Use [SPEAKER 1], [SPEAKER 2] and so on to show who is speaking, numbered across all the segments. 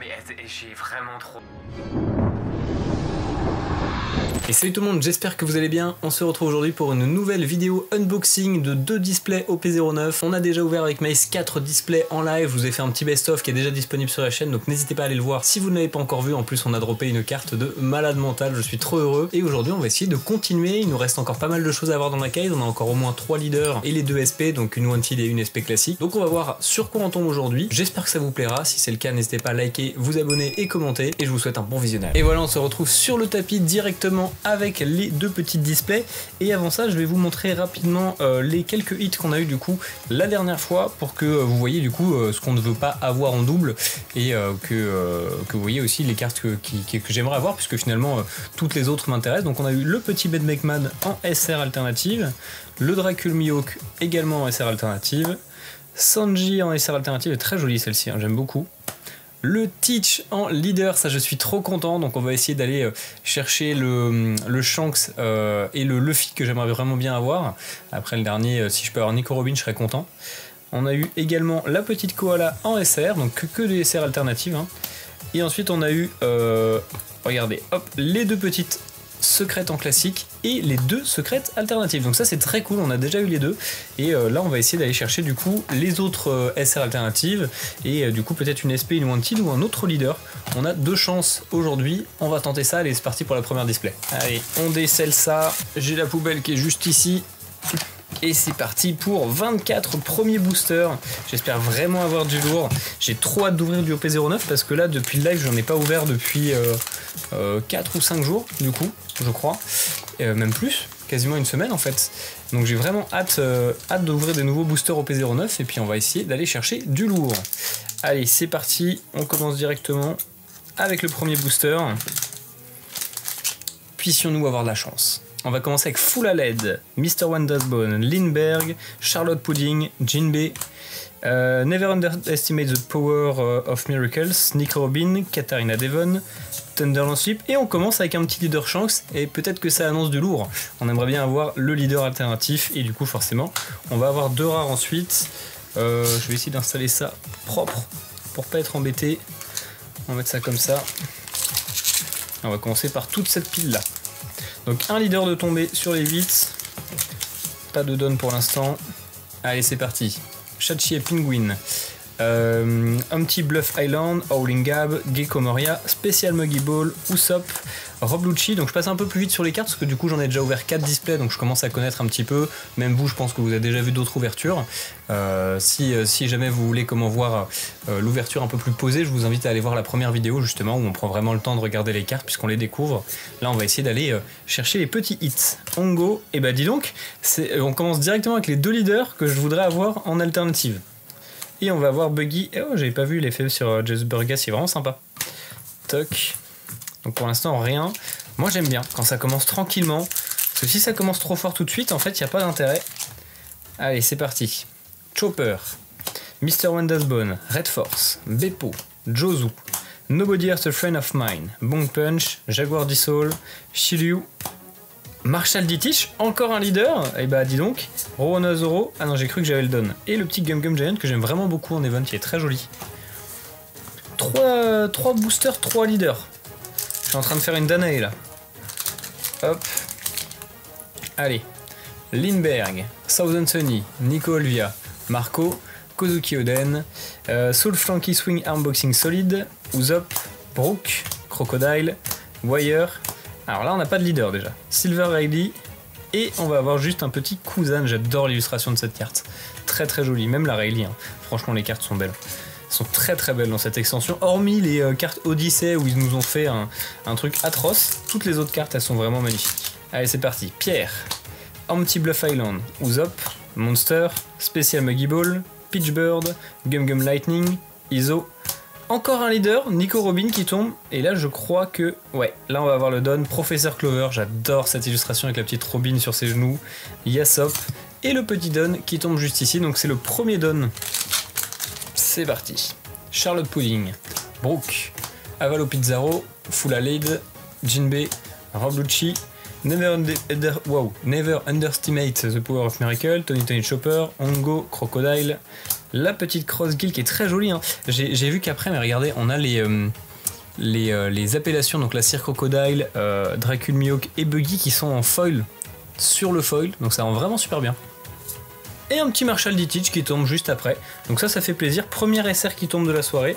[SPEAKER 1] mais j'ai vraiment trop...
[SPEAKER 2] Et salut tout le monde, j'espère que vous allez bien. On se retrouve aujourd'hui pour une nouvelle vidéo unboxing de 2 displays OP09. On a déjà ouvert avec Mace 4 displays en live. Je vous ai fait un petit best-of qui est déjà disponible sur la chaîne, donc n'hésitez pas à aller le voir si vous ne l'avez pas encore vu. En plus, on a droppé une carte de malade mental, je suis trop heureux. Et aujourd'hui, on va essayer de continuer. Il nous reste encore pas mal de choses à voir dans la case. On a encore au moins 3 leaders et les 2 SP, donc une Wanted et une SP classique. Donc on va voir sur quoi on tombe aujourd'hui. J'espère que ça vous plaira. Si c'est le cas, n'hésitez pas à liker, vous abonner et commenter. Et je vous souhaite un bon visionnage. Et voilà, on se retrouve sur le tapis directement avec les 2 petits displays. Et avant ça, je vais vous montrer rapidement les quelques hits qu'on a eu du coup la dernière fois pour que vous voyez du coup ce qu'on ne veut pas avoir en double et que vous voyez aussi les cartes que j'aimerais avoir, puisque finalement toutes les autres m'intéressent. Donc on a eu le petit Ben McMahon en SR alternative, le Dracul Mihawk également en SR alternative, Sanji en SR alternative, est très jolie celle-ci, hein, j'aime beaucoup. Le Teach en leader, ça je suis trop content, donc on va essayer d'aller chercher le Shanks et le Luffy que j'aimerais vraiment bien avoir. Après le dernier, si je peux avoir Nico Robin, je serais content. On a eu également la petite Koala en SR, donc que des SR alternatives. Hein. Et ensuite on a eu, regardez, hop, les 2 petites secrètes en classique et les 2 secrètes alternatives, donc ça c'est très cool, on a déjà eu les 2 et là on va essayer d'aller chercher du coup les autres SR alternatives et du coup peut-être une SP, une Wanted ou un autre leader. On a 2 chances aujourd'hui, on va tenter ça. Allez, c'est parti pour la première display. Allez, on décèle ça, j'ai la poubelle qui est juste ici. Et c'est parti pour 24 premiers boosters. J'espère vraiment avoir du lourd. J'ai trop hâte d'ouvrir du OP09 parce que là, depuis le live, j'en ai pas ouvert depuis 4 ou 5 jours, du coup, je crois. Même plus, quasiment une semaine en fait. Donc j'ai vraiment hâte d'ouvrir des nouveaux boosters OP09 et puis on va essayer d'aller chercher du lourd. Allez, c'est parti. On commence directement avec le premier booster. Puissions-nous avoir de la chance. On va commencer avec Full à LED, Mr. Wondersbone, Lindbergh, Charlotte Pudding, Jinbei, Never Underestimate the Power of Miracles, Nick Robin, Katarina Devon, Thunderland Sleep, et on commence avec un petit leader Shanks, et peut-être que ça annonce du lourd. On aimerait bien avoir le leader alternatif, et du coup forcément, on va avoir 2 rares ensuite. Je vais essayer d'installer ça propre, pour pas être embêté. On va mettre ça comme ça. On va commencer par toute cette pile là. Donc un leader de tombée sur les 8. Pas de donne pour l'instant. Allez, c'est parti. Chachi et Penguin. Un petit Bluff Island, Howling Gab, Gecko Moria, Special Muggy Ball, Usopp, Rob Lucci. Donc je passe un peu plus vite sur les cartes parce que du coup j'en ai déjà ouvert 4 displays, donc je commence à connaître un petit peu. Même vous, je pense que vous avez déjà vu d'autres ouvertures. Si jamais vous voulez comment voir l'ouverture un peu plus posée, je vous invite à aller voir la première vidéo justement où on prend vraiment le temps de regarder les cartes puisqu'on les découvre. Là on va essayer d'aller chercher les petits hits. Ongo, et bah dis donc, on commence directement avec les 2 leaders que je voudrais avoir en alternative. Et on va avoir Buggy. Oh, j'avais pas vu l'effet sur Jazz Burgas, c'est vraiment sympa. Toc. Donc pour l'instant, rien. Moi, j'aime bien quand ça commence tranquillement. Parce que si ça commence trop fort tout de suite, en fait, il n'y a pas d'intérêt. Allez, c'est parti. Chopper, Mr. Wondersbone, Red Force, Beppo, Jozu, Nobody Earth a Friend of Mine, Bong Punch, Jaguar Dissoul, Shiryu, Marshall Ditich, encore un leader, et bah dis donc, Rowana Zoro, ah non j'ai cru que j'avais le don, et le petit Gum Gum Giant que j'aime vraiment beaucoup en event, qui est très joli. 3 boosters, 3 leaders. Je suis en train de faire une Danae là. Hop. Allez. Lindbergh, Southern Sunny, Nico Olvia, Marco, Kozuki Oden, Soul Flanky Swing Armboxing Solid, Usopp, Brook, Crocodile, Wire. Alors là on n'a pas de leader déjà. Silver Riley. Et on va avoir juste un petit Kuzan. J'adore l'illustration de cette carte. Très très jolie. Même la Riley. Hein. Franchement les cartes sont belles. Elles sont très très belles dans cette extension. Hormis les cartes Odyssey où ils nous ont fait un truc atroce. Toutes les autres cartes elles sont vraiment magnifiques. Allez c'est parti. Pierre. Empty Bluff Island. Usopp. Monster. Special Muggy Ball. Peachbird. Gum Gum Lightning. Iso. Encore un leader, Nico Robin qui tombe, et là je crois que, ouais, là on va avoir le don, Professeur Clover, j'adore cette illustration avec la petite Robin sur ses genoux, Yasop, et le petit don qui tombe juste ici, donc c'est le premier don. C'est parti. Charlotte Pudding, Brooke, Avalo Pizarro, Full Alade, Jinbei, Rob Lucci, Never Underestimate the Power of Miracle, Tony Chopper, Ongo, Crocodile, La petite Cross Guild qui est très jolie, hein. J'ai vu qu'après, mais regardez, on a les appellations, donc la Cire Crocodile, Dracul Mihawk et Buggy qui sont en foil sur le foil, donc ça rend vraiment super bien. Et un petit Marshall D-Teach qui tombe juste après, donc ça fait plaisir. Première SR qui tombe de la soirée,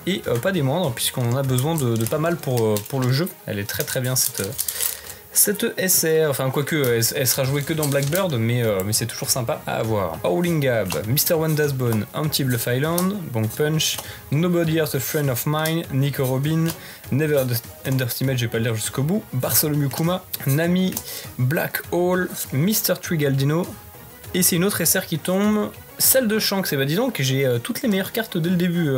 [SPEAKER 2] et pas des moindres, puisqu'on en a besoin de pas mal pour le jeu. Elle est très bien cette SR, enfin quoique elle sera jouée que dans Blackbird, mais c'est toujours sympa à avoir. Howling Gab, Mr. Wondersbone, un petit Bluff Island, Bonk Punch, Nobody Else a Friend of Mine, Nico Robin, Never Underestimate, je vais pas le lire jusqu'au bout, Bartholomew Kuma, Nami, Black Hole, Mr. Trigaldino, et c'est une autre SR qui tombe, celle de Shanks. Et bah dis donc que j'ai toutes les meilleures cartes dès le début.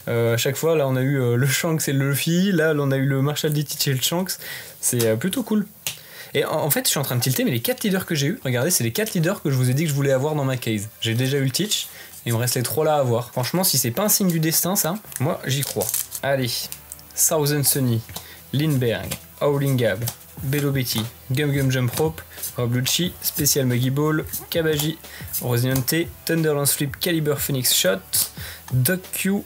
[SPEAKER 2] À chaque fois, là on a eu le Shanks et le Luffy, là on a eu le Marshall D-Teach et le Shanks, c'est plutôt cool. Et en fait je suis en train de tilter, mais les 4 leaders que j'ai eu, regardez, c'est les 4 leaders que je vous ai dit que je voulais avoir dans ma case. J'ai déjà eu le Teach, et il me reste les 3 là à avoir. Franchement, si c'est pas un signe du destin ça, moi j'y crois. Allez, Thousand Sunny, Lindbergh, Howling Gab, Bello Betty, Gum Gum Jump Rope, Rob Lucci, Special Muggy Ball, Kabaji, Rosinante, Thunderlance Flip, Caliber Phoenix Shot, Duck Q,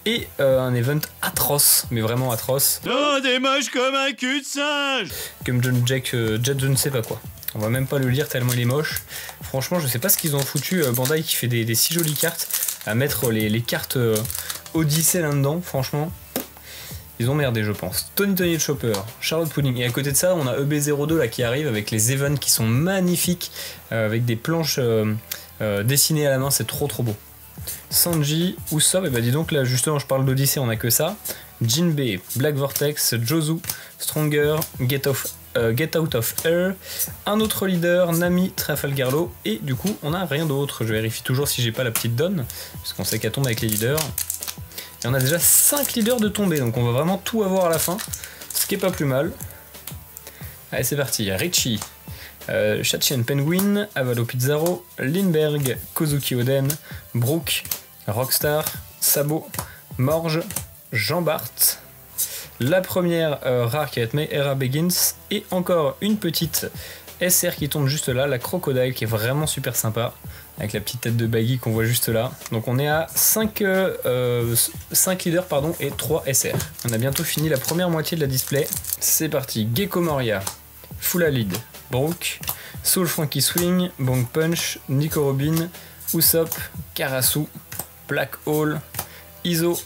[SPEAKER 2] et un event atroce, mais vraiment atroce.
[SPEAKER 1] Oh, des moches comme un cul de singe.
[SPEAKER 2] Comme John Jack, Jet je ne sais pas quoi. On va même pas le lire tellement il est moche. Franchement, je sais pas ce qu'ils ont foutu. Bandai qui fait des si jolies cartes, à mettre les cartes Odyssey là-dedans, franchement. Ils ont merdé, je pense. Tony Chopper, Charlotte Pudding. Et à côté de ça, on a EB02 là qui arrive avec les events qui sont magnifiques, avec des planches dessinées à la main, c'est trop beau. Sanji, Usopp, et bah dis donc là justement je parle d'Odyssée, on a que ça. Jinbei, Black Vortex, Jozu, Stronger, Get Out of Air, un autre leader, Nami, Trafalgar Law, et du coup on a rien d'autre. Je vérifie toujours si j'ai pas la petite donne, parce qu'on sait qu'elle tombe avec les leaders. Et on a déjà 5 leaders de tomber, donc on va vraiment tout avoir à la fin, ce qui est pas plus mal. Allez c'est parti, Richie, Shachien Penguin, Avalo Pizarro, Lindbergh, Kozuki Oden, Brooke, Rockstar, Sabo, Morge, Jean Bart. La première rare qui va être Era Begins, et encore une petite SR qui tombe juste là, la Crocodile qui est vraiment super sympa, avec la petite tête de Baggy qu'on voit juste là. Donc on est à 5 leaders pardon, et 3 SR. On a bientôt fini la première moitié de la display. C'est parti, Gecko Moria, Full Lead, Brooke, Soul Frankie Swing, Bonk Punch, Nico Robin, Usopp, Karasu, Black Hole, Iso,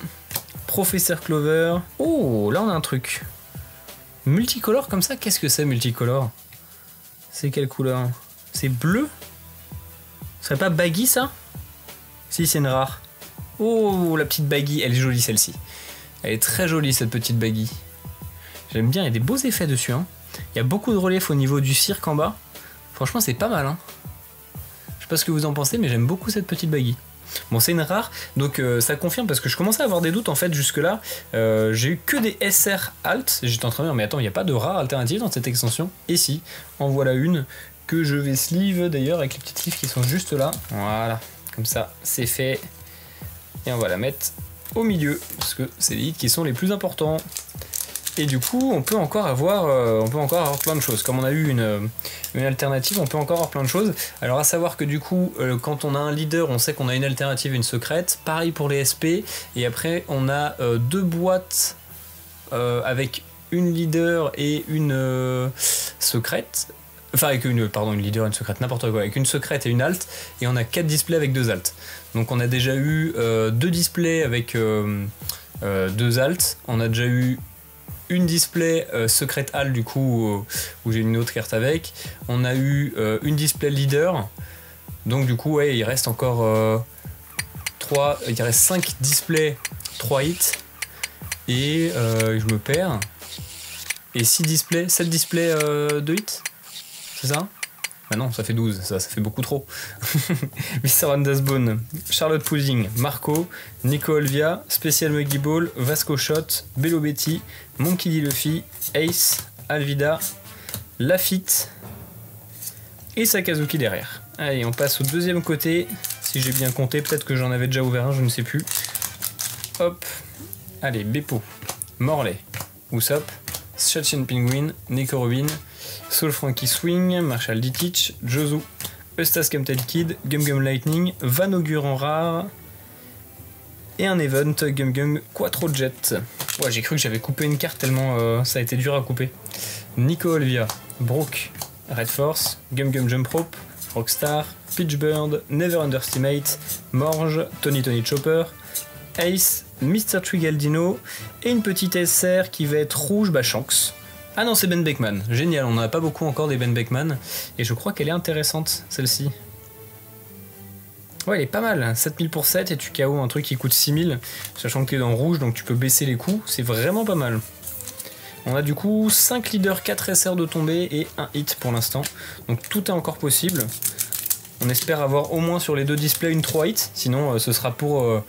[SPEAKER 2] Professeur Clover. Oh, là on a un truc. Multicolore comme ça, qu'est-ce que c'est multicolore? C'est quelle couleur? C'est bleu? Ce serait pas Baggy ça? Si, c'est une rare. Oh, la petite Baggy, elle est jolie celle-ci. Elle est très jolie cette petite Baggy. J'aime bien, il y a des beaux effets dessus. Hein. Il y a beaucoup de relief au niveau du cirque en bas. Franchement, c'est pas mal. Hein. Je sais pas ce que vous en pensez, mais j'aime beaucoup cette petite Baggy. Bon, c'est une rare, donc ça confirme parce que je commençais à avoir des doutes en fait jusque-là. J'ai eu que des SR alt. J'étais en train de me dire, mais attends, il n'y a pas de rare alternative dans cette extension? Et si, en voilà une que je vais sleeve d'ailleurs avec les petites sleeves qui sont juste là. Voilà, comme ça, c'est fait. Et on va la mettre au milieu parce que c'est les hits qui sont les plus importants. Et du coup, on peut encore avoir plein de choses. Comme on a eu une alternative, on peut encore avoir plein de choses. Alors à savoir que du coup, quand on a un leader, on sait qu'on a une alternative et une secrète. Pareil pour les SP. Et après, on a 2 boîtes avec une leader et une secrète. Enfin, avec une leader et une secrète, n'importe quoi. Avec une secrète et une alt. Et on a 4 displays avec 2 alts. Donc on a déjà eu 2 displays avec 2 alts. On a déjà eu une display secret alt du coup où j'ai une autre carte avec. On a eu une display leader. Donc du coup ouais, il reste encore 3, il reste 5 displays 3 hits et je me perds. Et 6 displays, 7 displays 2 hits. C'est ça? Bah non, ça fait 12, ça fait beaucoup trop. Mr. Wondersbone, Charlotte Pudding, Marco, Nico Olvia, Special Muggy Ball, Vasco Shot, Bello Betty, Monkey D. Luffy, Ace, Alvida, Lafitte et Sakazuki derrière. Allez, on passe au deuxième côté. Si j'ai bien compté, peut-être que j'en avais déjà ouvert un, je ne sais plus. Hop. Allez, Beppo, Morley, Usopp, Shachin Penguin, Nico Robin, Soul Frankie Swing, Marshall D-Teach, Jozu, Eustace Tel Kid, Gum Gum Lightning, Van Augur en rare, et un event Gum Gum Quattro Jet. Ouais, j'ai cru que j'avais coupé une carte tellement ça a été dur à couper. Nico Olvia, Brooke, Red Force, Gum Gum Jump Rope, Rockstar, Pitchbird, Never Underestimate, Morge, Tony Chopper, Ace, Mr. Trigaldino et une petite SR qui va être rouge, bah Shanks. Ah non, c'est Ben Beckman, génial, on n'en a pas beaucoup encore des Ben Beckman et je crois qu'elle est intéressante celle-ci. Ouais, elle est pas mal, 7000 pour 7 et tu KO un truc qui coûte 6000, sachant que tu es dans le rouge donc tu peux baisser les coûts, c'est vraiment pas mal. On a du coup 5 leaders, 4 SR de tombée et un hit pour l'instant, donc tout est encore possible. On espère avoir au moins sur les deux displays une 3 hits, sinon ce sera pour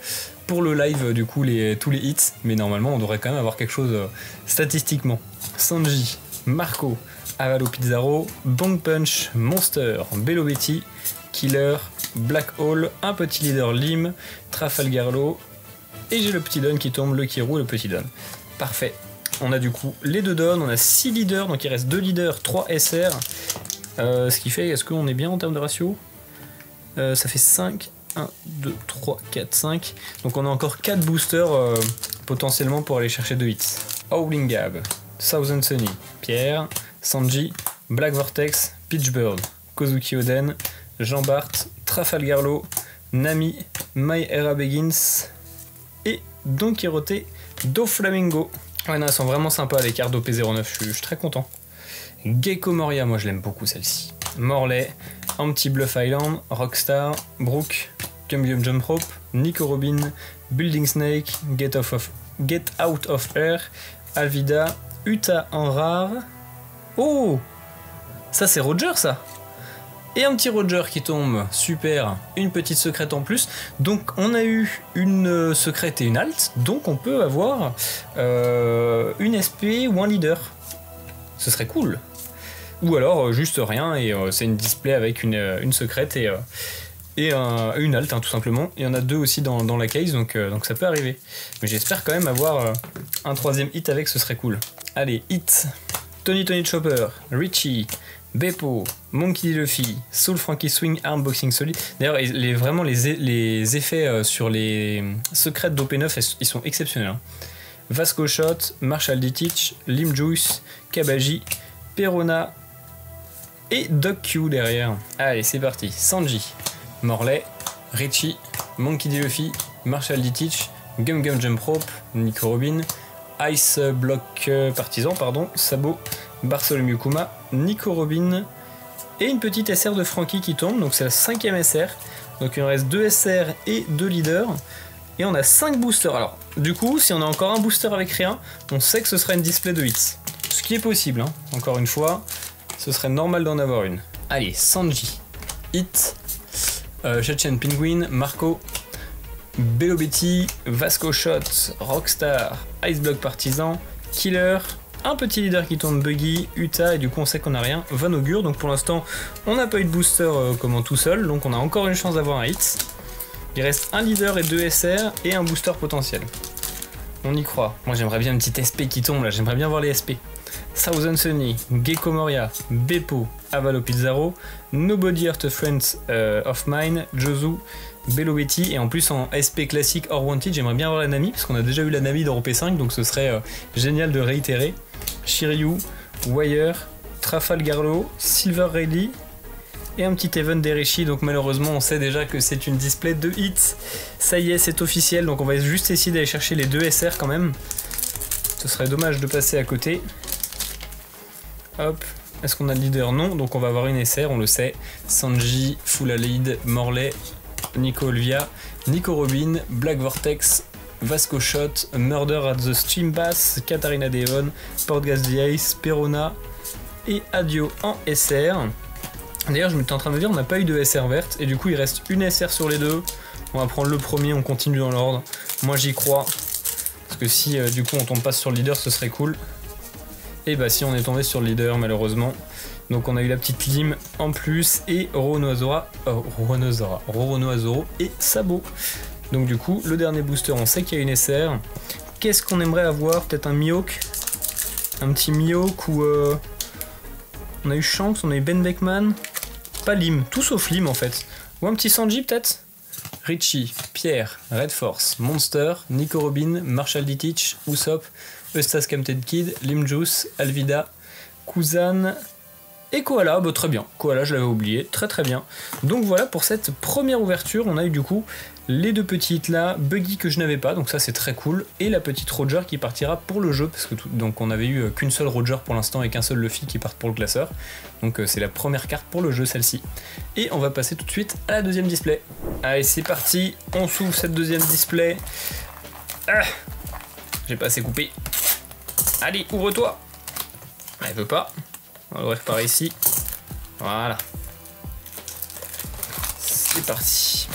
[SPEAKER 2] le live du coup tous les hits, mais normalement on devrait quand même avoir quelque chose statistiquement. Sanji, Marco, Avalo Pizarro, Bong Punch, Monster, Bello Betty, Killer, Black Hole, un petit leader Lim, Trafalgarlo, et j'ai le petit don qui tombe, le Kirou et le petit don. Parfait. On a du coup les deux dons, on a 6 leaders, donc il reste 2 leaders, 3 SR. Ce qui fait, est-ce qu'on est bien en termes de ratio? Ça fait 5, 1, 2, 3, 4, 5. Donc on a encore 4 boosters potentiellement pour aller chercher 2 hits. Howling Gab, Thousand Sunny, Pierre, Sanji, Black Vortex, Pitchbird, Kozuki Oden, Jean Bart, Trafalgarlo, Nami, My Era Begins et Don Quirote Doflamingo. Ouais, non, elles sont vraiment sympas les cartes d'OP09, je suis très content. Gecko Moria, moi je l'aime beaucoup celle-ci. Morley, Anti-Bluff Island, Rockstar, Brooke, Gum Gum Jump Rope, Nico Robin, Building Snake, Get Out of Air, Alvida, Uta en rare. Oh, ça c'est Roger ça. Et un petit Roger qui tombe, super, une petite secrète en plus. Donc on a eu une secrète et une alt, donc on peut avoir une SP ou un leader. Ce serait cool. Ou alors juste rien et c'est une display avec une secrète et une alt hein, tout simplement. Il y en a 2 aussi dans la case donc ça peut arriver. Mais j'espère quand même avoir un 3ème hit avec, ce serait cool. Allez, hit. Tony Chopper, Richie, Beppo, Monkey D. Luffy, Soul Frankie Swing, Arm Boxing Solid. D'ailleurs, vraiment les effets sur les secrètes d'OP9, ils sont exceptionnels. Hein. Vasco Shot, Marshall Ditich, Lim Juice, Kabaji, Perona et Doc Q derrière. Allez, c'est parti. Sanji, Morley, Richie, Monkey D. Luffy, Marshall Ditich, Gum Gum Jump Rope, Nico Robin, Ice Block Partisan, pardon, Sabo, Bartholomew Kuma, Nico Robin et une petite SR de Frankie qui tombe, donc c'est la 5ème SR. Donc il en reste 2 SR et 2 leaders. Et on a 5 boosters. Alors, du coup, si on a encore un booster avec rien, on sait que ce sera une display de hits. Ce qui est possible, hein. Encore une fois, ce serait normal d'en avoir une. Allez, Sanji, Hit, Chechen Penguin, Marco, Bello Betty, Vasco Shot, Rockstar, Ice Block Partisan, Killer, un petit leader qui tombe Buggy, Uta, et du coup on sait qu'on n'a rien, Van Augur, donc pour l'instant on n'a pas eu de booster comme en tout seul, donc on a encore une chance d'avoir un hit. Il reste un leader et 2 SR et un booster potentiel. On y croit. Moi j'aimerais bien une petite SP qui tombe là, j'aimerais bien voir les SP. Thousand Sunny, Gecko Moria, Beppo, Avalo Pizarro, Nobody Hurt a Friend of Mine, Jozu, Bello Betty, et en plus en SP classique or Wanted, j'aimerais bien avoir la Nami, parce qu'on a déjà eu la Nami dans OP5, donc ce serait génial de réitérer. Shiryu, Wire, Trafalgarlo, Silver Rayleigh, et un petit event d'Erishi, donc malheureusement on sait déjà que c'est une display de hits. Ça y est, c'est officiel, donc on va juste essayer d'aller chercher les 2 SR quand même. Ce serait dommage de passer à côté. Hop, est-ce qu'on a le leader? Non, donc on va avoir une SR, on le sait. Sanji, Full Lead, Morley, Nico Olvia, Nico Robin, Black Vortex, Vasco Shot, Murder at the Stream Bass, Katarina Devon, Portgas the Ace, Perona et Adio en SR. D'ailleurs, je m'étais en train de dire, on n'a pas eu de SR verte, et du coup il reste une SR sur les deux. On va prendre le premier, on continue dans l'ordre. Moi j'y crois, parce que si du coup on tombe pas sur le leader, ce serait cool. Et bah si on est tombé sur le leader malheureusement. Donc on a eu la petite lime en plus et Roronoazoro et Sabo. Donc du coup le dernier booster on sait qu'il y a une SR. Qu'est-ce qu'on aimerait avoir? Peut-être un Mihawk? Un petit Mihawk ou on a eu Shanks, on a eu Ben Beckman. pas Lim, tout sauf Lim en fait. Ou un petit Sanji peut-être. Richie, Pierre, Red Force, Monster, Nico Robin, Marshall D-Teach, Usopp, Eustace Captain Kid, Lim Juice, Alvida, Kuzan et Koala. Bah, très bien, Koala je l'avais oublié, très très bien. Donc voilà pour cette première ouverture, on a eu du coup les deux petites là, Buggy que je n'avais pas, donc ça c'est très cool, et la petite Roger qui partira pour le jeu, parce que donc on avait eu qu'une seule Roger pour l'instant et qu'un seul Luffy qui partent pour le classeur, donc c'est la première carte pour le jeu celle-ci. Et on va passer tout de suite à la deuxième display. Allez c'est parti, on s'ouvre cette deuxième display. Ah, j'ai pas assez coupé. Allez, ouvre-toi. Elle veut pas. On va l'ouvrir par ici. Voilà. C'est parti.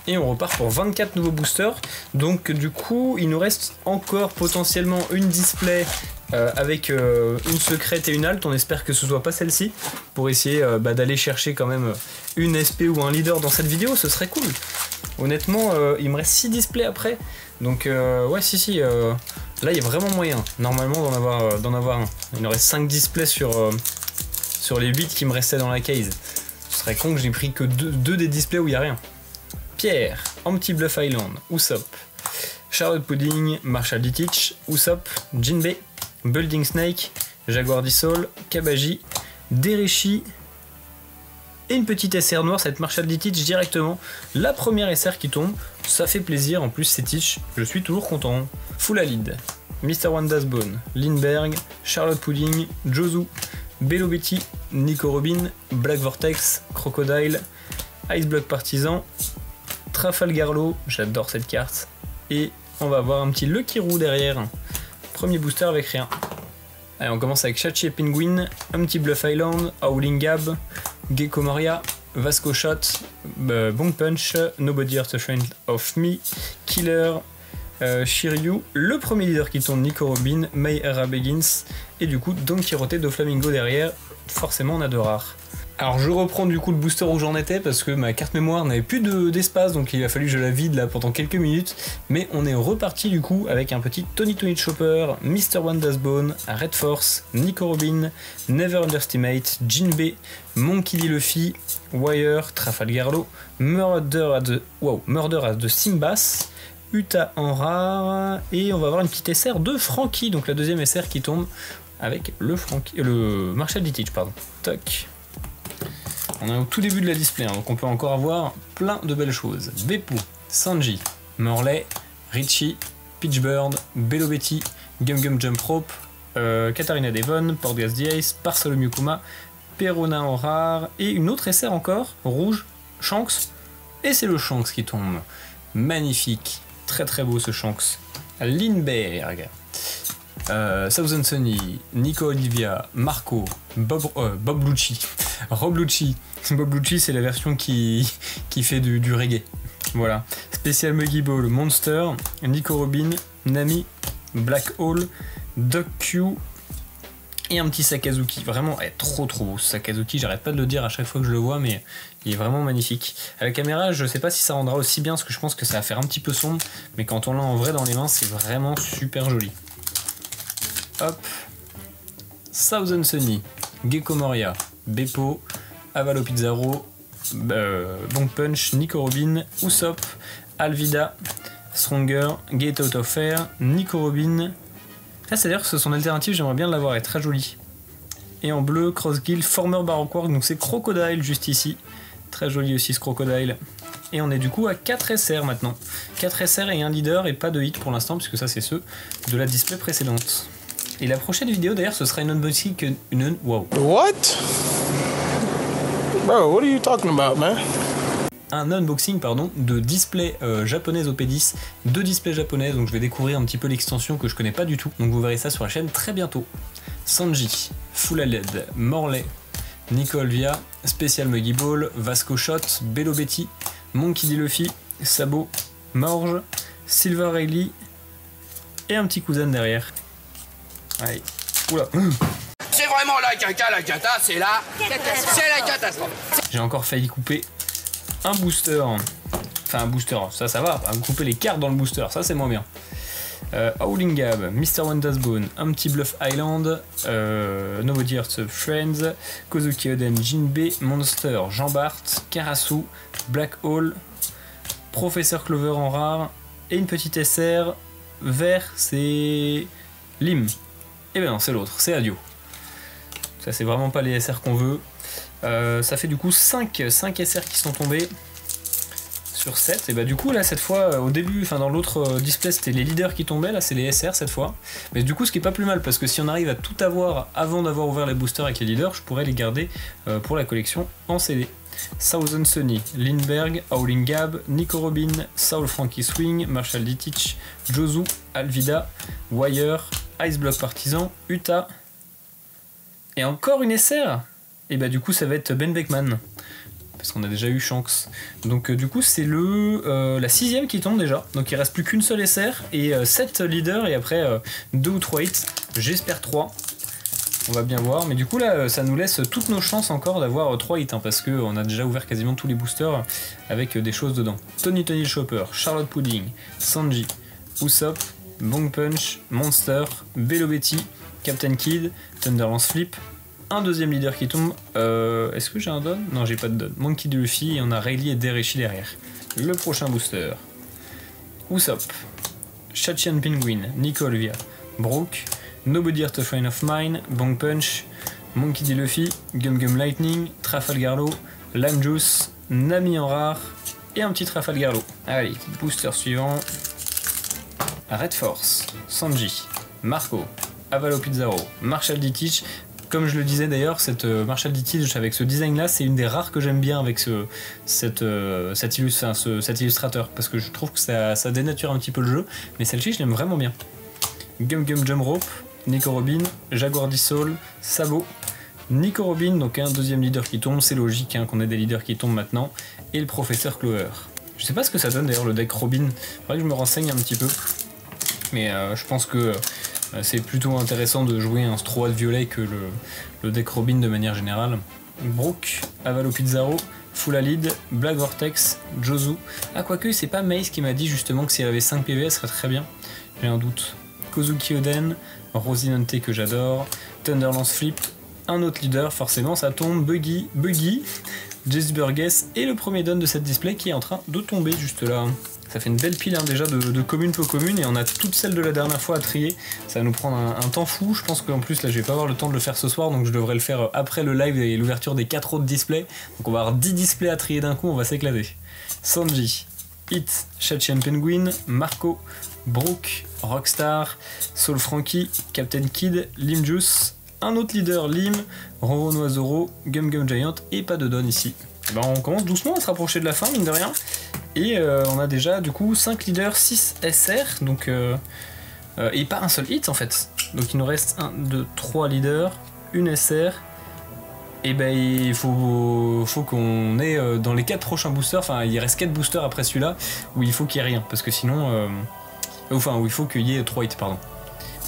[SPEAKER 2] Et on repart pour 24 nouveaux boosters. Donc du coup, il nous reste encore potentiellement une display avec une secrète et une halte. On espère que ce soit pas celle-ci pour essayer d'aller chercher quand même une SP ou un leader dans cette vidéo. Ce serait cool. Honnêtement, il me reste 6 displays après. Donc ouais, si. Là, il y a vraiment moyen, normalement, d'en avoir un. Il nous reste 5 displays sur les 8 qui me restaient dans la case. Ce serait con que j'ai pris que 2 des displays où il n'y a rien. Pierre, Empty Bluff Island, Usopp, Charlotte Pudding, Marshall D-Teach, Usopp, Jinbei, Building Snake, Jaguar D-Soul, Kabaji, Dereshi et une petite SR noire, cette Marshall D-Teach directement. La première SR qui tombe, ça fait plaisir, en plus c'est Teach, je suis toujours content. Full Lead, Mr. Wanda's Bone, Lindbergh, Charlotte Pudding, Jozu, Bello Betty, Nico Robin, Black Vortex, Crocodile, Ice Block Partisan, Trafalgarlo, j'adore cette carte, et on va avoir un petit Lucky Roux derrière. Premier booster avec rien. Allez, on commence avec Chachi et Penguin, un petit Bluff Island, Howling Gab, Gecko Moria, Vasco Shot, Bong Punch, Nobody Earth Friend of Me, Killer, Shiryu, le premier leader qui tombe, Nico Robin, May Era Begins, et du coup Don Quirote de Flamingo derrière, forcément on a de rares. Alors je reprends du coup le booster où j'en étais parce que ma carte mémoire n'avait plus d'espace, donc il a fallu que je la vide là pendant quelques minutes, mais on est reparti du coup avec un petit Tony Chopper, Mr. Wanda's Bone, Red Force, Nico Robin, Never Underestimate, Jinbei, Monkey D. Luffy, Wire, Trafalgarlo, Murder at the Simbas, Uta en rare, et on va avoir une petite SR de Frankie, donc la deuxième SR qui tombe avec le Marshall D-Teach, pardon. Toc. On est au tout début de la display, hein, donc on peut encore avoir plein de belles choses. Beppo, Sanji, Morley, Richie, Peachbird, Bello Betty, Gum Gum Jump Rope, Katarina Devon, Portgas Dice, Bartholomew Kuma, Perona en rare, et une autre SR encore, rouge, Shanks, et c'est le Shanks qui tombe. Magnifique, très très beau ce Shanks. Lindbergh, Thousand Sunny, Nico Olivia, Marco, Bob Lucci, Rob Lucci. Bob Lucci, c'est la version qui fait du reggae. Voilà. Special Muggy Ball, Monster, Nico Robin, Nami, Black Hole, Doc Q et un petit Sakazuki. Vraiment, trop beau ce Sakazuki. J'arrête pas de le dire à chaque fois que je le vois, mais il est vraiment magnifique. À la caméra, je sais pas si ça rendra aussi bien, parce que je pense que ça va faire un petit peu sombre, mais quand on l'a en vrai dans les mains, c'est vraiment super joli. Hop, Thousand Sunny, Gecko Moria, Beppo, Avalo Pizarro, Bong Punch, Nico Robin, Usopp, Alvida, Stronger, Gate Out of Air, Nico Robin. Là, c'est-à-dire que son alternative, j'aimerais bien l'avoir, elle est très jolie. Et en bleu, Crossgill, Former Baroque Work, donc c'est Crocodile juste ici. Très joli aussi ce Crocodile. Et on est du coup à 4 SR maintenant. 4 SR et un leader et pas de hit pour l'instant, puisque ça c'est ceux de la display précédente. Et la prochaine vidéo d'ailleurs, ce sera une unboxing Wow.
[SPEAKER 3] What? Bro, what are you talking about, man?
[SPEAKER 2] Un unboxing pardon de display japonaise OP10, 2 displays japonais, donc je vais découvrir un petit peu l'extension que je connais pas du tout, donc vous verrez ça sur la chaîne très bientôt. Sanji, Full LED, Morley, Nico Olivia, Special Muggy Ball, Vasco Shot, Bello Betty, Monkey D. Luffy, Sabo, Morge, Silver Rayleigh et un petit cousin derrière. Allez, oula.
[SPEAKER 4] C'est vraiment la cata, c'est la catastrophe.
[SPEAKER 2] J'ai encore failli couper un booster. Enfin un booster, ça va, me couper les cartes dans le booster, ça c'est moins bien. Howling Gab, Mr. Wondersbone, Un Petit Bluff Island, Nobody Hurts Friends, Kozuki Oden, Jinbe, Monster, Jean Bart, Karasu, Black Hole, Professeur Clover en rare, et une petite SR, vert, c'est Lim. Et ben non, c'est l'autre, c'est Adio. Ça, c'est vraiment pas les SR qu'on veut. Ça fait du coup 5 SR qui sont tombés sur 7. Et bah du coup là cette fois au début, enfin dans l'autre display c'était les leaders qui tombaient, là c'est les SR cette fois. Mais du coup ce qui est pas plus mal parce que si on arrive à tout avoir avant d'avoir ouvert les boosters avec les leaders, je pourrais les garder pour la collection en CD. Thousand Sunny, Lindbergh, Howling Gab, Nico Robin, Saul Frankie Swing, Marshall Dietrich, Jozu, Alvida, Wire, Ice Block Partisan, Utah et encore une SR. Et bah du coup ça va être Ben Beckman parce qu'on a déjà eu Shanks. Donc du coup c'est la 6ème qui tombe déjà. Donc il reste plus qu'une seule SR et 7 leaders et après 2 ou 3 hits. J'espère 3. On va bien voir. Mais du coup là ça nous laisse toutes nos chances encore d'avoir 3 hits hein, parce qu'on a déjà ouvert quasiment tous les boosters avec des choses dedans. Tony Chopper, Charlotte Pudding, Sanji, Usopp, Bong Punch, Monster, Bello Betty, Captain Kid, Thunderlance Flip. Un deuxième leader qui tombe. Est-ce que j'ai un don? Non, j'ai pas de don. Monkey D. Luffy et on a Rayleigh et Derechi derrière. Le prochain booster. Usopp, Shachian Penguin, Nico Olvia, Brook, Nobody Hurt a Friend of Mine, Bong Punch, Monkey D. Luffy, Gum Gum Lightning, Trafalgarlo, Lime Juice, Nami en rare et un petit Trafalgarlo. Allez, booster suivant. Red Force, Sanji, Marco, Avalo Pizarro, Marshall Dietrich. Comme je le disais d'ailleurs, cette Marshall Dietrich avec ce design là, c'est une des rares que j'aime bien avec cet illustrateur parce que je trouve que ça dénature un petit peu le jeu, mais celle-ci je l'aime vraiment bien. Gum Gum Jump Rope, Nico Robin, Jaguar Dissoul, Sabo, Nico Robin, donc un deuxième leader qui tombe, c'est logique hein, qu'on ait des leaders qui tombent maintenant, et le professeur Clover. Je sais pas ce que ça donne d'ailleurs le deck Robin, il faudrait que je me renseigne un petit peu, mais je pense que c'est plutôt intéressant de jouer un Stroad violet que le deck Robin de manière générale. Brook, Avalo Pizarro, Full Alid, Black Vortex, Jozu. Ah, quoique, c'est pas Mace qui m'a dit justement que s'il avait 5 PV, elle serait très bien. J'ai un doute. Kozuki Oden, Rosinante que j'adore, Thunderlance Flip, un autre leader, forcément ça tombe, Buggy, Jesse Burgess et le premier don de cette display qui est en train de tomber juste là. Ça fait une belle pile hein, déjà de communes peu communes et on a toutes celles de la dernière fois à trier. Ça va nous prendre un temps fou. Je pense qu'en plus là je vais pas avoir le temps de le faire ce soir donc je devrais le faire après le live et l'ouverture des 4 autres displays. Donc on va avoir 10 displays à trier d'un coup, on va s'éclater. Sanji, Hit, Shachian Penguin, Marco, Brook, Rockstar, Soul Frankie, Captain Kid, Lim Juice, un autre leader Lim, Roro Noizoro, Gum Gum Giant et pas de don ici. Ben, on commence doucement à se rapprocher de la fin mine de rien. Et on a déjà du coup 5 leaders, 6 SR, donc et pas un seul hit en fait. Donc il nous reste 1, 2, 3 leaders, une SR. Et ben il faut qu'on ait dans les 4 prochains boosters, enfin il reste 4 boosters après celui-là, où il faut qu'il n'y ait rien, parce que sinon... enfin où il faut qu'il y ait 3 hits, pardon.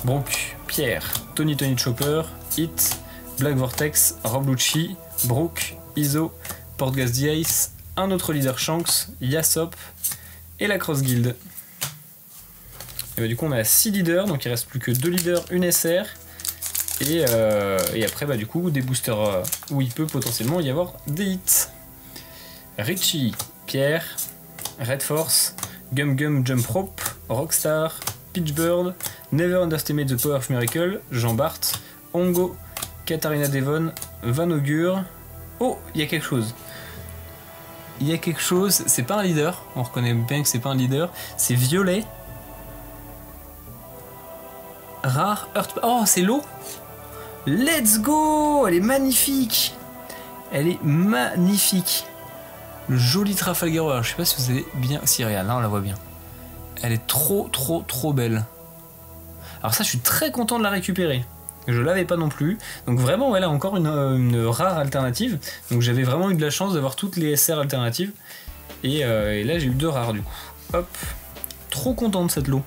[SPEAKER 2] Brook, Pierre, Tony Chopper, Hit, Black Vortex, Rob Lucci, Brook, Iso, Portgas the Ace, un autre leader Shanks, Yasop et la Cross Guild. Et bah, du coup on a 6 leaders, donc il reste plus que 2 leaders, une SR et après bah, du coup des boosters où il peut potentiellement y avoir des hits. Richie, Pierre, Red Force, Gum Gum Jump Rope, Rockstar, Pitchbird, Never Underestimate the Power of Miracle, Jean Bart, Ongo, Katarina Devon, Van Augure. Oh, il y a quelque chose. Il y a quelque chose, c'est pas un leader, on reconnaît bien que c'est pas un leader, c'est violet. Rare, Earth... Oh, c'est l'eau. Let's go. Elle est magnifique. Elle est magnifique. Le joli Trafalgar, alors, je sais pas si vous avez bien... Si, regarde, là on la voit bien. Elle est trop belle. Alors ça, je suis très content de la récupérer. Je l'avais pas non plus. Donc vraiment, voilà, encore une rare alternative. Donc j'avais vraiment eu de la chance d'avoir toutes les SR alternatives. Et là, j'ai eu 2 rares du coup. Hop. Trop content de cette lot.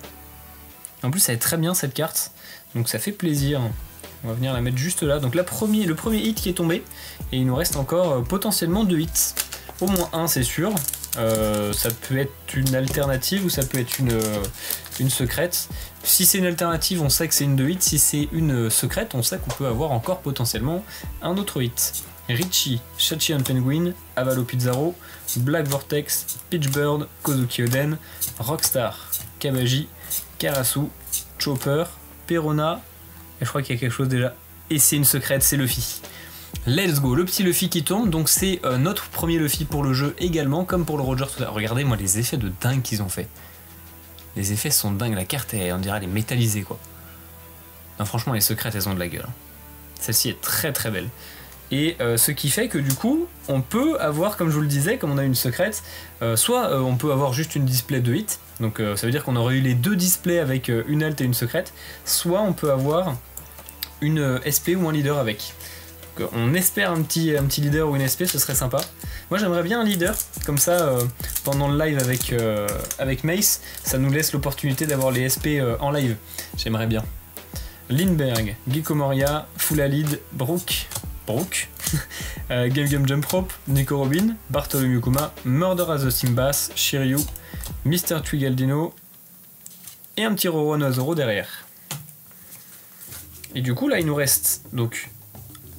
[SPEAKER 2] En plus, elle est très bien cette carte. Donc ça fait plaisir. On va venir la mettre juste là. Donc le premier hit qui est tombé. Et il nous reste encore potentiellement 2 hits. Au moins un, c'est sûr. Ça peut être une alternative ou ça peut être une secrète. Si c'est une alternative, on sait que c'est une de hit. Si c'est une secrète, on sait qu'on peut avoir encore potentiellement un autre hit. Richie, Shachi and Penguin, Avalo Pizarro, Black Vortex, Pitchbird, Kozuki Oden, Rockstar, Kabaji, Karasu, Chopper, Perona, et je crois qu'il y a quelque chose déjà. Et c'est une secrète, c'est Luffy. Let's go, le petit Luffy qui tombe, donc c'est notre premier Luffy pour le jeu également, comme pour le Roger tout à l'heure. Regardez moi les effets de dingue qu'ils ont fait. Les effets sont dingues, la carte on dirait elle est métallisée quoi. Non franchement les secrètes elles ont de la gueule. Celle-ci est très très belle. Et ce qui fait que du coup on peut avoir, comme je vous le disais, comme on a une secrète, soit on peut avoir juste une display de hit, donc ça veut dire qu'on aurait eu les deux displays avec une alt et une secrète, soit on peut avoir une SP ou un leader avec. Donc, on espère un petit leader ou une SP, ce serait sympa. Moi j'aimerais bien un leader, comme ça pendant le live avec Mace, ça nous laisse l'opportunité d'avoir les SP en live, j'aimerais bien. Lindbergh, Gecko Moria, Fulalid, Brook, Game Game Jump Rope, Nico Robin, Bartholomew Kuma, Murder as the Simbas, Shiryu, Mr. Twigaldino et un petit Roro Zoro derrière. Et du coup là il nous reste donc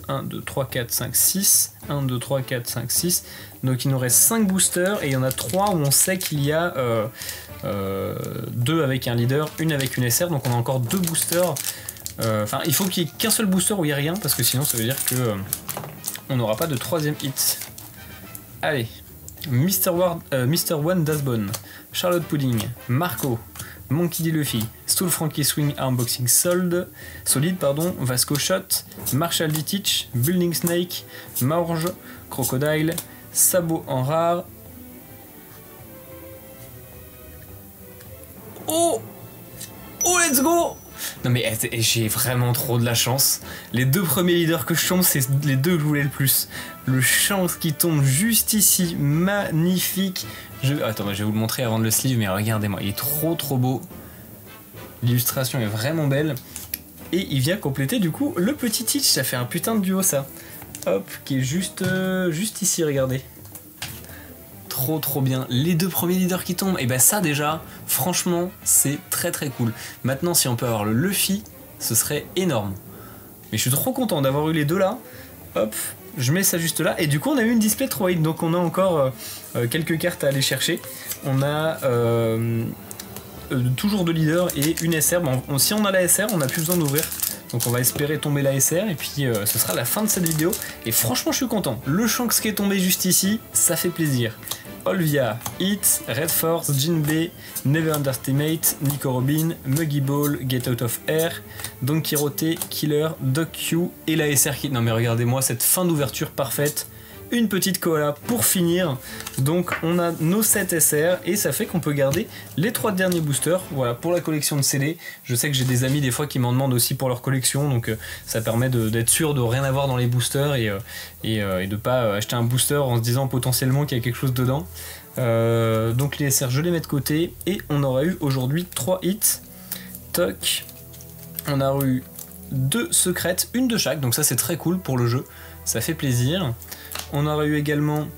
[SPEAKER 2] 1, 2, 3, 4, 5, 6, 1, 2, 3, 4, 5, 6, donc il nous reste 5 boosters et il y en a 3 où on sait qu'il y a 2 avec un leader, une avec une SR, donc on a encore 2 boosters. Enfin, il faut qu'il n'y ait qu'un seul booster où il n'y a rien, parce que sinon ça veut dire que on n'aura pas de troisième hit. Allez, Mr. One Dasbone, Charlotte Pudding, Marco, Monkey D. Luffy, Stool Frankie Swing Unboxing Solid, Vasco Shot, Marshall D. Teach, Building Snake, Morge, Crocodile, Sabot en rare. Oh, let's go! Non mais j'ai vraiment trop de la chance. Les deux premiers leaders que je tombe, c'est les deux que je voulais le plus. Le chance qui tombe juste ici, magnifique. Attends, je vais vous le montrer avant de le sleeve, mais regardez-moi, il est trop beau. L'illustration est vraiment belle. Et il vient compléter du coup le petit Teach, ça fait un putain de duo ça. Hop, qui est juste ici, regardez. Trop bien, les deux premiers leaders qui tombent, et ben ça déjà, franchement, c'est très cool. Maintenant, si on peut avoir le Luffy, ce serait énorme. Mais je suis trop content d'avoir eu les deux là. Hop, je mets ça juste là, et du coup on a eu une display 3 hits, donc on a encore quelques cartes à aller chercher. On a toujours deux leaders et une SR. Bon, si on a la SR, on n'a plus besoin d'ouvrir. Donc on va espérer tomber la SR et puis ce sera la fin de cette vidéo. Et franchement je suis content. Le Shanks qui est tombé juste ici, ça fait plaisir. Olvia, Hit, Red Force, Jinbei, Never Underestimate, Nico Robin, Muggy Ball, Get Out of Air, Don Quirote, Killer, Doc Q et la SR qui... Non mais regardez-moi cette fin d'ouverture parfaite. Une petite koala pour finir. Donc on a nos 7 SR et ça fait qu'on peut garder les 3 derniers boosters. Voilà pour la collection de CD. Je sais que j'ai des amis des fois qui m'en demandent aussi pour leur collection, donc ça permet d'être sûr de rien avoir dans les boosters et de pas acheter un booster en se disant potentiellement qu'il y a quelque chose dedans. Donc les SR je les mets de côté et on aura eu aujourd'hui 3 hits. Toc. On a eu 2 secrètes, une de chaque, donc ça c'est très cool pour le jeu, ça fait plaisir. On aurait eu également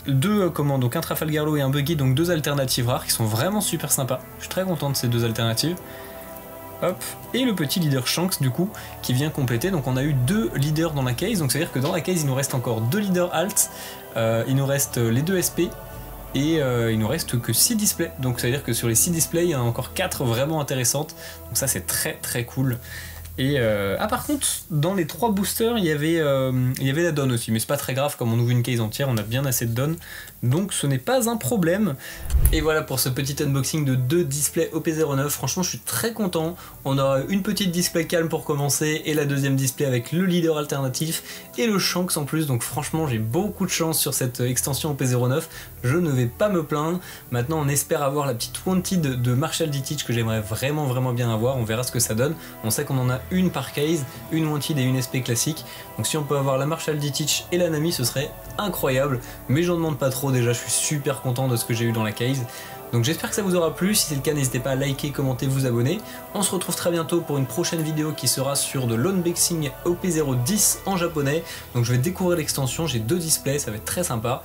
[SPEAKER 2] deux commandes, donc un Trafalgar Law et un Buggy, donc 2 alternatives rares qui sont vraiment super sympas. Je suis très content de ces 2 alternatives. Hop, et le petit leader Shanks du coup qui vient compléter. Donc on a eu 2 leaders dans la case, donc c'est à dire que dans la case il nous reste encore 2 leaders alt, il nous reste les 2 SP et il nous reste que 6 displays. Donc ça veut dire que sur les 6 displays il y en a encore 4 vraiment intéressantes. Donc ça c'est très cool. Et par contre, dans les 3 boosters, il y avait la donne aussi, mais c'est pas très grave, comme on ouvre une case entière, on a bien assez de donne, donc ce n'est pas un problème. Et voilà pour ce petit unboxing de 2 displays OP09, franchement je suis très content. On aura une petite display calme pour commencer, et la deuxième display avec le leader alternatif, et le Shanks en plus, donc franchement j'ai beaucoup de chance sur cette extension OP09, je ne vais pas me plaindre. Maintenant on espère avoir la petite Wanted de Marshall D. Teach que j'aimerais vraiment bien avoir, on verra ce que ça donne. On sait qu'on en a une par case, une Wanted et une SP classique, donc si on peut avoir la Marshall D. Teach et la Nami ce serait incroyable, mais j'en demande pas trop, déjà je suis super content de ce que j'ai eu dans la case. Donc j'espère que ça vous aura plu, si c'est le cas n'hésitez pas à liker, commenter, vous abonner. On se retrouve très bientôt pour une prochaine vidéo qui sera sur de l'unboxing OP010 en japonais. Donc je vais découvrir l'extension, j'ai 2 displays, ça va être très sympa.